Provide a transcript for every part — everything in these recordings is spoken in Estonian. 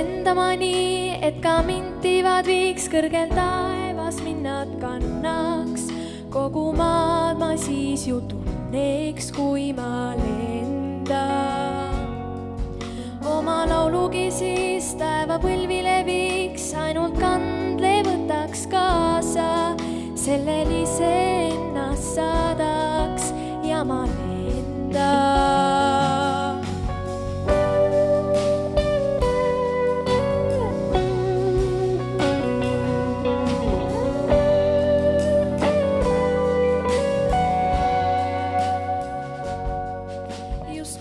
lendama nii, et ka mind tiivad viiks kõrgel taevas minnad kannaks. Kogu maad ma siis ju tunneks, kui ma lendan. Oma laulugi siis taeva põlvile viiks, ainult kandle võtaks kaasa. Sellelise ennast saadaks ja ma lendan.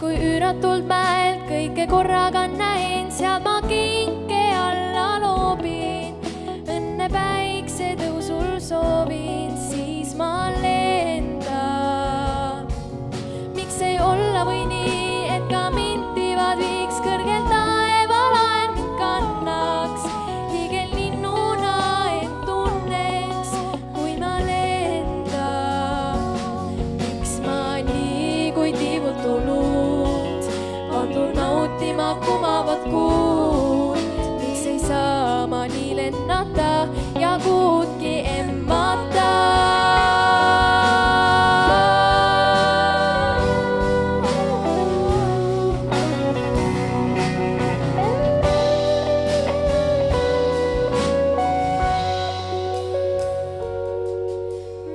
Kui üüratult mäelt kõike korraga näin, sealt ma kinke alla loobin. Õnne päikse tõusul soovin, siis ma lendan. Miks ei olla või nii, et ka mind tiivad viiks kõrgel taeval aed mind kannaks. Hiigellinnuna end tunneks, kui ma lendan. Miks ma nii kui tiivult tulnud nautima kumavat kuud, miks ei saa ma nii lennata ja kuudki emmata.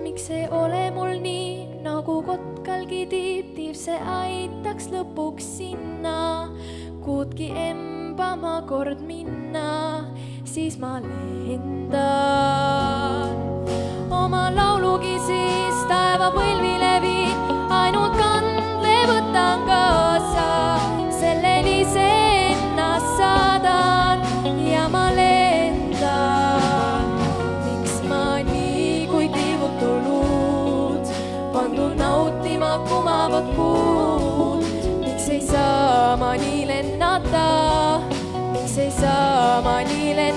Miks ei ole mul nii nagu kotkalgi tiib, see aitaks lõpuks sinna kuudki embama kord minna, siis ma lendan. Oma laulugi siis taeva põlvile viin, ainult kandle võtan kaasa. Sellelise ennast saadan ja ma lendan. Miks ma nii kui tiivult tulnud, pandud nautima kumavat kuud, miks ei saa ma nii lennata, miks ei saa ma nii lennata.